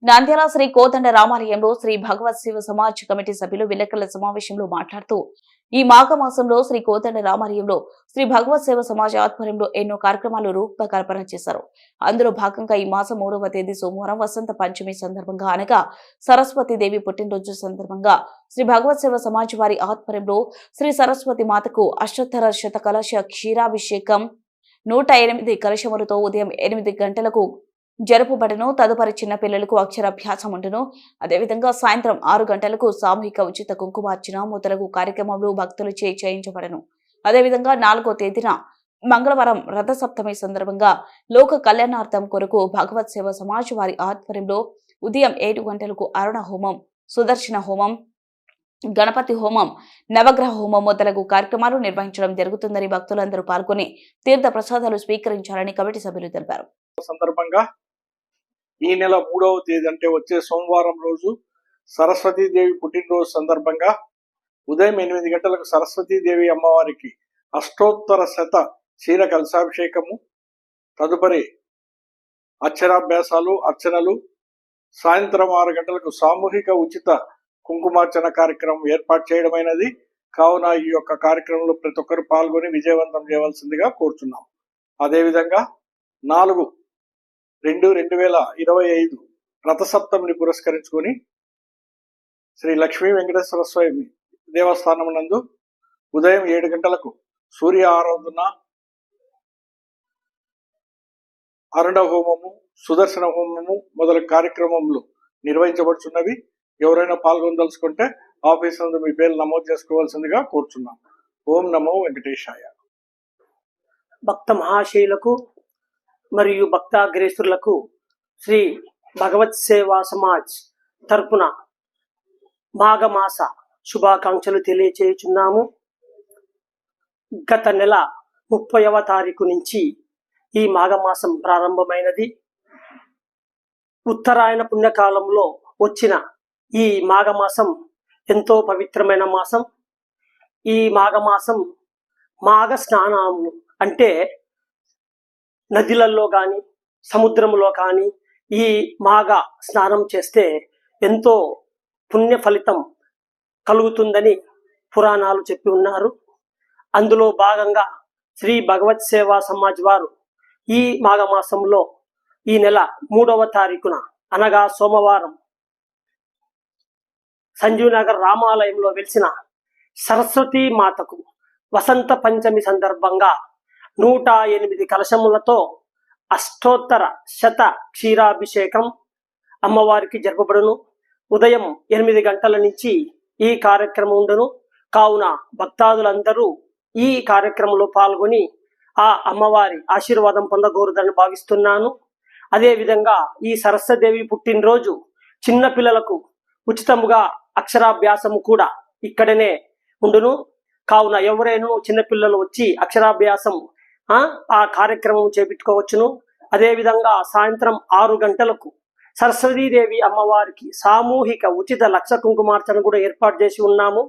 నంద్యాల శ్రీ కోదండ రామాలయంలో శ్రీ భగవత్ శివ సమాజ్ కమిటీ సభ్యులు విలేకరుల సమావేశంలో మాట్లాడుతూ ఈ మాఘమాసంలో శ్రీ కోదండ రామాలయంలో శ్రీ భగవత్ శివ సమాజ్ ఆధ్వర్యంలో ఎన్నో కార్యక్రమాలు రూపకల్పన చేశారు. అందులో భాగంగా ఈ మాసం 3వ తేదీ సోమవారం వసంత పంచమి సందర్భంగా అనగా సరస్వతి దేవి పుట్టినరోజు సందర్భంగా శ్రీ భగవత్ శివ సమాజ్ వారి ఆధ్వర్యంలో శ్రీ సరస్వతి మాతకు అష్టోత్తర శత కలశ క్షీరాభిషేకం 108 కలశములతో ఉదయం 8 గంటలకు జరుపుబడను. తదుపరి చిన్న పిల్లలకు అక్షరాభ్యాసం ఉండును. అదేవిధంగా సాయంత్రం 6 గంటలకు సామూహిక ఉచిత కుంకుమార్చన మొదలగు కార్యక్రమాలు భక్తులు చేయించబడను. అదేవిధంగా 4వ తేదీన మంగళవారం రథసప్తమి సందర్భంగా లోక కళ్యాణార్థం కొరకు భగవత్ సేవ సమాజ్ వారి ఆధ్వర్యంలో ఉదయం 7 గంటలకు అరుణ హోమం, సుదర్శన హోమం, గణపతి హోమం, నవగ్రహ హోమం మొదలగు కార్యక్రమాలు నిర్వహించడం జరుగుతుందని భక్తులందరూ పాల్గొని తీర్థ ప్రసాదాలు స్వీకరించాలని కమిటీ సభ్యులు తెలిపారు. సందర్భంగా ఈ నెల 3వ తేదీ అంటే వచ్చే సోమవారం రోజు సరస్వతీదేవి పుట్టినరోజు సందర్భంగా ఉదయం 8 గంటలకు సరస్వతీదేవి అమ్మవారికి అష్టోత్తర శత క్షీర కలశాభిషేకము, తదుపరి అక్షరాభ్యాసాలు, అర్చనలు, సాయంత్రం 6 గంటలకు సామూహిక ఉచిత కుంకుమార్చన కార్యక్రమం ఏర్పాటు చేయడమైనది. కావున ఈ యొక్క కార్యక్రమంలో ప్రతి ఒక్కరు పాల్గొని విజయవంతం చేయవలసిందిగా కోరుచున్నాం. అదేవిధంగా 4/2/2025 రథసప్తమిని పురస్కరించుకొని శ్రీ లక్ష్మీ వెంకటేశ్వర స్వామి దేవస్థానం నందు ఉదయం 7 గంటలకు సూర్య ఆరాధన, అరుణ హోమము, సుదర్శన హోమము మొదలగు కార్యక్రమములు నిర్వహించబడుచున్నవి. ఎవరైనా పాల్గొనదలుచుకుంటే ఆఫీస్ నందు మీ పేర్లు నమోదు చేసుకోవాల్సిందిగా కోరుచున్నాం. ఓం నమో వెంకటేశాయ. భక్త మహాశయులకు మరియు భక్తాగ్రేసులకు శ్రీ భగవత్ సేవా సమాజ్ తరపున మాఘమాస శుభాకాంక్షలు తెలియచేయుచున్నాము. గత నెల 30వ తారీఖు నుంచి ఈ మాఘమాసం ప్రారంభమైనది. ఉత్తరాయణ పుణ్యకాలంలో వచ్చిన ఈ మాఘమాసం ఎంతో పవిత్రమైన మాసం. ఈ మాఘమాసం మాఘ స్నానములు అంటే నదిలలో కానీ సముద్రంలో కానీ ఈ మాఘ స్నానం చేస్తే ఎంతో పుణ్య ఫలితం కలుగుతుందని పురాణాలు చెప్పి ఉన్నారు. అందులో భాగంగా శ్రీ భగవత్ సేవా సమాజ్ వారు ఈ మాఘమాసంలో ఈ నెల 3వ తారీఖున అనగా సోమవారం సంజీవనగర్ రామాలయంలో వెలిసిన సరస్వతీ మాతకు వసంత పంచమి సందర్భంగా 108 కలశములతో అష్టోత్తర శత క్షీరాభిషేకం అమ్మవారికి జరపబడును. ఉదయం 8 గంటల నుంచి ఈ కార్యక్రమం ఉండును. కావున భక్తాదులందరూ ఈ కార్యక్రమంలో పాల్గొని ఆ అమ్మవారి ఆశీర్వాదం పొందగోరుదని భావిస్తున్నాను. అదేవిధంగా ఈ సరస్వతీదేవి పుట్టినరోజు చిన్న పిల్లలకు ఉచితముగా అక్షరాభ్యాసము కూడా ఇక్కడనే ఉండును. కావున ఎవరైనా చిన్నపిల్లలు వచ్చి అక్షరాభ్యాసం ఆ కార్యక్రమం చేపించుకోవచ్చును. అదేవిధంగా సాయంత్రం 6 గంటలకు సరస్వతీదేవి అమ్మవారికి సామూహిక ఉచిత లక్ష కుంకుమార్చన కూడా ఏర్పాటు చేసి ఉన్నాము.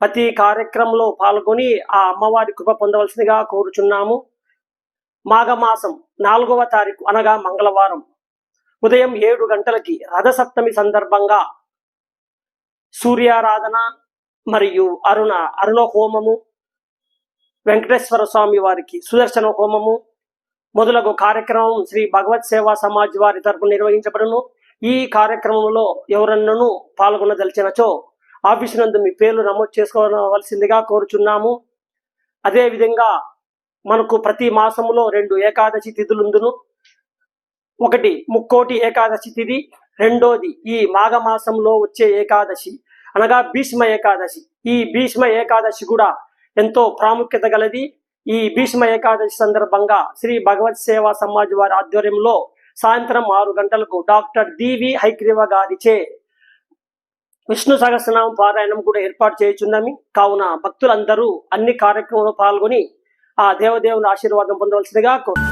ప్రతి కార్యక్రమంలో పాల్గొని ఆ అమ్మవారి కృప పొందవలసిందిగా కోరుచున్నాము. మాఘమాసం 4వ తారీఖు అనగా మంగళవారం ఉదయం 7 గంటలకి రథసప్తమి సందర్భంగా సూర్యారాధన మరియు అరుణ హోమము, వెంకటేశ్వర స్వామి వారికి సుదర్శన హోమము మొదలగు కార్యక్రమం శ్రీ భగవత్ సేవా సమాజ్ వారి తరపున నిర్వహించబడును. ఈ కార్యక్రమంలో ఎవరన్నను పాల్గొనదలిచినచో ఆఫీసు నందు మీ పేర్లు నమోదు చేసుకోవలసిందిగా కోరుచున్నాము. అదేవిధంగా మనకు ప్రతి మాసములో 2 ఏకాదశి తిథులుందును. ఒకటి ముక్కోటి ఏకాదశి తిథి, రెండోది ఈ మాఘమాసంలో వచ్చే ఏకాదశి అనగా భీష్మ ఏకాదశి. ఈ భీష్మ ఏకాదశి కూడా ఎంతో ప్రాముఖ్యత గలది. ఈ భీష్మ ఏకాదశి సందర్భంగా శ్రీ భగవత్ సేవా సమాజ్ వారి ఆధ్వర్యంలో సాయంత్రం 6 గంటలకు డాక్టర్ డివి హైగ్రీవ గారిచే విష్ణు సహస్రనామ పారాయణం కూడా ఏర్పాటు చేయుచున్నాము. కావున భక్తులందరూ అన్ని కార్యక్రమంలో పాల్గొని ఆ దేవదేవుని ఆశీర్వాదం పొందవలసిందిగా కోరు.